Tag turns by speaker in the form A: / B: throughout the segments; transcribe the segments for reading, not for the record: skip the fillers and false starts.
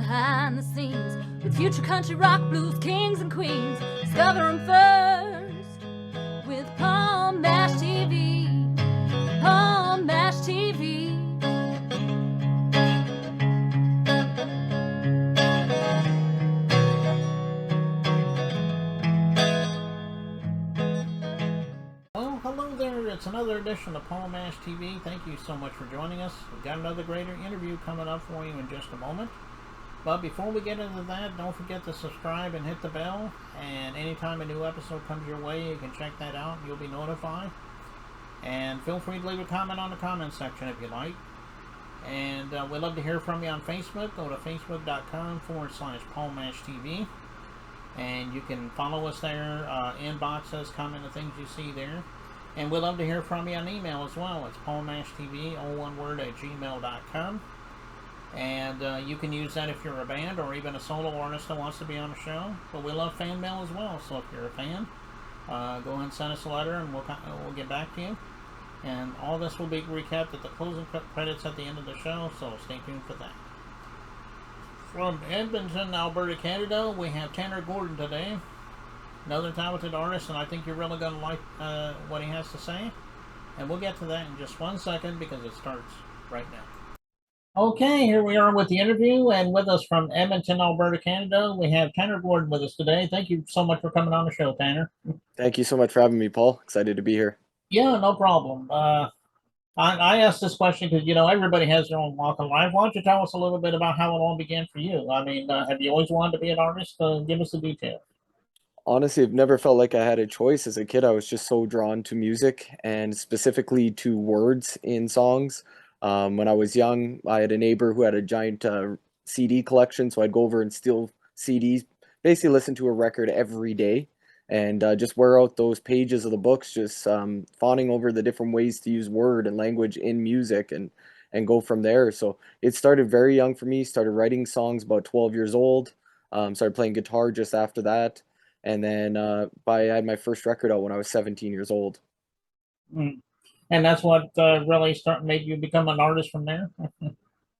A: behind the scenes with future country rock blues kings and queens. Discover them first with Paul Mash TV. Paul Mash TV.
B: Well, hello there. It's another edition of Paul Mash TV. Thank you so much for joining us. We've got another great interview coming up for you in just a moment. But before we get into that, don't forget to subscribe and hit the bell. And anytime a new episode comes your way, you can check that out and you'll be notified. And feel free to leave a comment on the comment section if you like. And we'd love to hear from you on Facebook. Go to facebook.com/PaulMashTV. And you can follow us there, inbox us, comment the things you see there. And we'd love to hear from you on email as well. It's paulmashtv, all one word, @gmail.com. And you can use that if you're a band or even a solo artist that wants to be on the show. But we love fan mail as well, so if you're a fan, go ahead and send us a letter and we'll get back to you. And all this will be recapped at the closing credits at the end of the show, so stay tuned for that. From Edmonton, Alberta, Canada, we have Tanner Gordon today. Another talented artist, and I think you're really going to like what he has to say. And we'll get to that in just 1 second because it starts right now. Okay, here we are with the interview, and with us from Edmonton, Alberta, Canada, we have Tanner Gordon with us today. Thank you so much for coming on the show, Tanner.
C: Thank you so much for having me, Paul. Excited to be here.
B: Yeah, no problem. I asked this question because, everybody has their own walk of life. Why don't you tell us a little bit about how it all began for you? I mean, have you always wanted to be an artist? Give us the details.
C: Honestly, I've never felt like I had a choice. As a kid, I was just so drawn to music and specifically to words in songs. When I was young, I had a neighbor who had a giant CD collection, so I'd go over and steal CDs, basically listen to a record every day, and just wear out those pages of the books, just fawning over the different ways to use word and language in music and go from there. So it started very young for me, started writing songs about 12 years old, started playing guitar just after that, and then I had my first record out when I was 17 years old.
B: Mm. And that's what really made you become an artist from there?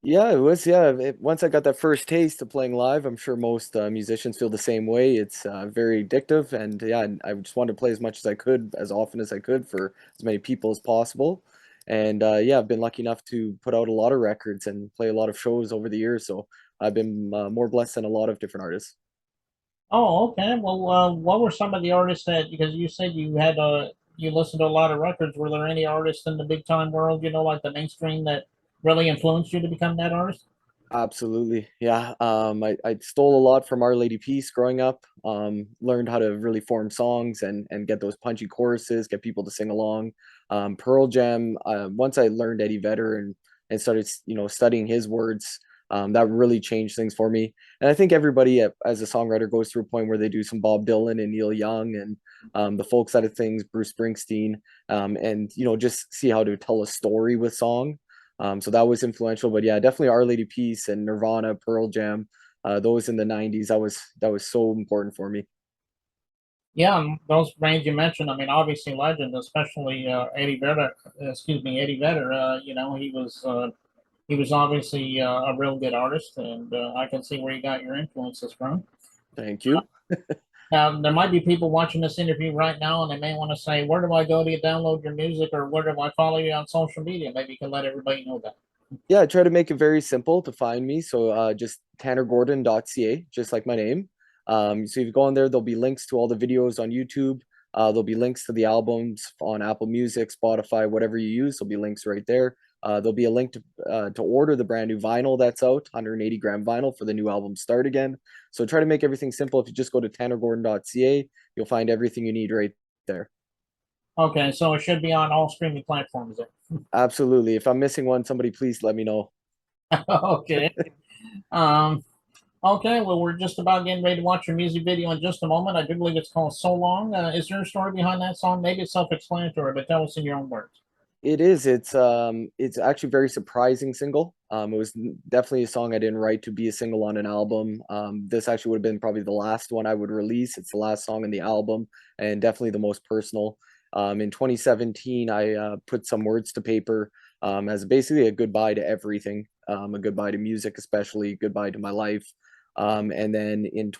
C: Yeah, it was. Yeah, once I got that first taste of playing live, I'm sure most musicians feel the same way. It's very addictive, and yeah, I just wanted to play as much as I could, as often as I could, for as many people as possible. And yeah, I've been lucky enough to put out a lot of records and play a lot of shows over the years. So I've been more blessed than a lot of different artists.
B: Oh, okay. Well, what were some of the artists because you said you listened to a lot of records. Were there any artists in the big time world, like the mainstream, that really influenced you to become that artist?
C: Absolutely. Yeah. I stole a lot from Our Lady Peace growing up. Learned how to really form songs and get those punchy choruses, get people to sing along. Pearl Jam, once I learned Eddie Vedder and started, studying his words, that really changed things for me. And I think everybody as a songwriter goes through a point where they do some Bob Dylan and Neil Young and the folk side of things, Bruce Springsteen, and, just see how to tell a story with song. So that was influential, but yeah, definitely Our Lady Peace and Nirvana, Pearl Jam, those in the 90s, that was so important for me.
B: Yeah, those bands you mentioned. I mean, obviously legend, especially Eddie Vedder. Eddie Vedder. He was obviously a real good artist, and I can see where you got your influences from.
C: Thank you.
B: Now, there might be people watching this interview right now, and they may want to say, where do I go to download your music, or where do I follow you on social media? Maybe you can let everybody know that.
C: Yeah, I try to make it very simple to find me. So just tannergordon.ca, just like my name. So if you go on there, there'll be links to all the videos on YouTube. There'll be links to the albums on Apple Music, Spotify, whatever you use. There'll be links right there. There'll be a link to order the brand new vinyl that's out, 180-gram vinyl for the new album Start Again. So try to make everything simple. If you just go to tannergordon.ca, you'll find everything you need right there.
B: Okay, so it should be on all streaming platforms then.
C: Absolutely. If I'm missing one, somebody please let me know.
B: Okay. Okay, well, we're just about getting ready to watch your music video in just a moment. I do believe it's called So Long. Is there a story behind that song? Maybe it's self-explanatory, but tell us in your own words.
C: It is. It's actually a very surprising single. It was definitely a song I didn't write to be a single on an album. This actually would have been probably the last one I would release. It's the last song in the album and definitely the most personal. In 2017, I put some words to paper as basically a goodbye to everything. a goodbye to music, especially goodbye to my life. And then in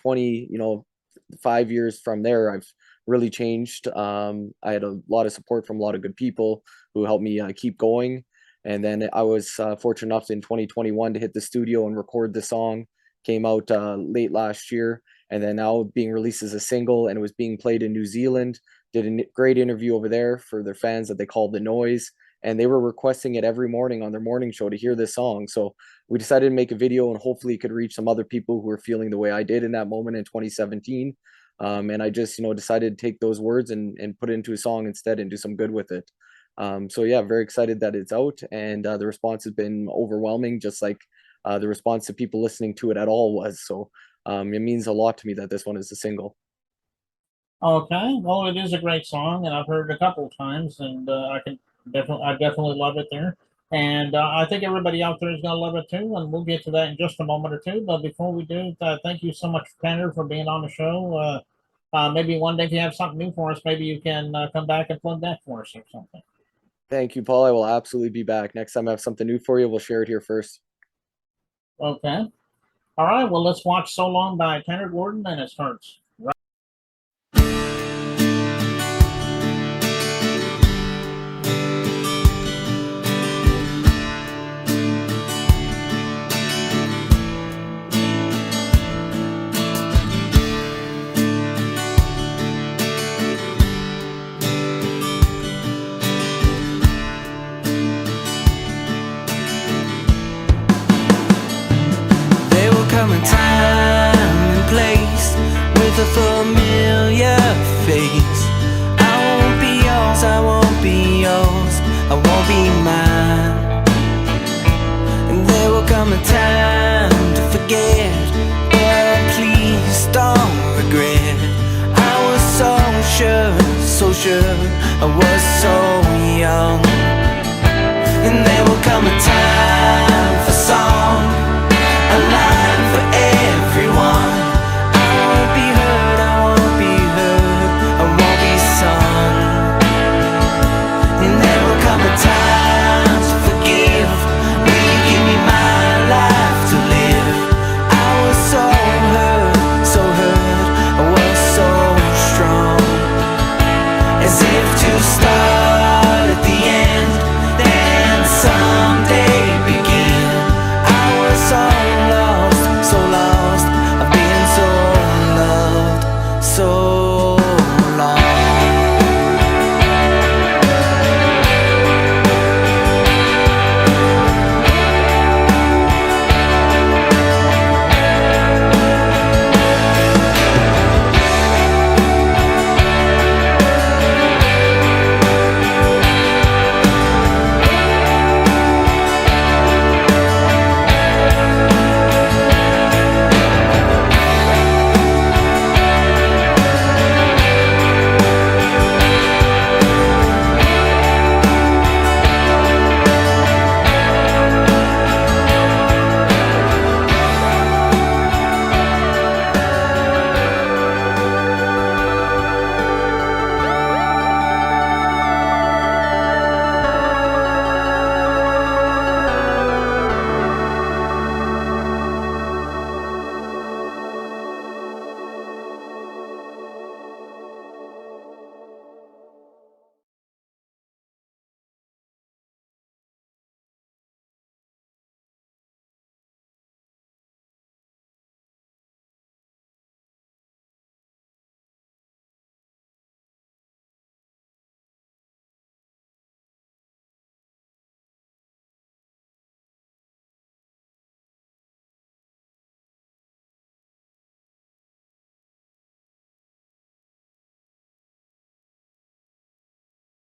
C: 5 years from there, I've really changed. I had a lot of support from a lot of good people who helped me keep going. And then I was fortunate enough in 2021 to hit the studio and record the song. Came out late last year, and then now being released as a single, and it was being played in New Zealand. Did a great interview over there for their fans that they called The Noise, and they were requesting it every morning on their morning show to hear this song. So we decided to make a video, and hopefully it could reach some other people who were feeling the way I did in that moment in 2017. And I just, decided to take those words and put it into a song instead and do some good with it. So yeah, very excited that it's out, and the response has been overwhelming, just like the response to people listening to it at all was. So it means a lot to me that this one is a single.
B: Okay, well, it is a great song, and I've heard it a couple of times, and I definitely love it there. And I think everybody out there is going to love it too, and we'll get to that in just a moment or two. But before we do, thank you so much, Tanner, for being on the show. Maybe one day if you have something new for us, maybe you can come back and plug that for us or something.
C: Thank you, Paul. I will absolutely be back. Next time I have something new for you, we'll share it here first.
B: Okay. All right, well, let's watch So Long by Tanner Gordon, and it starts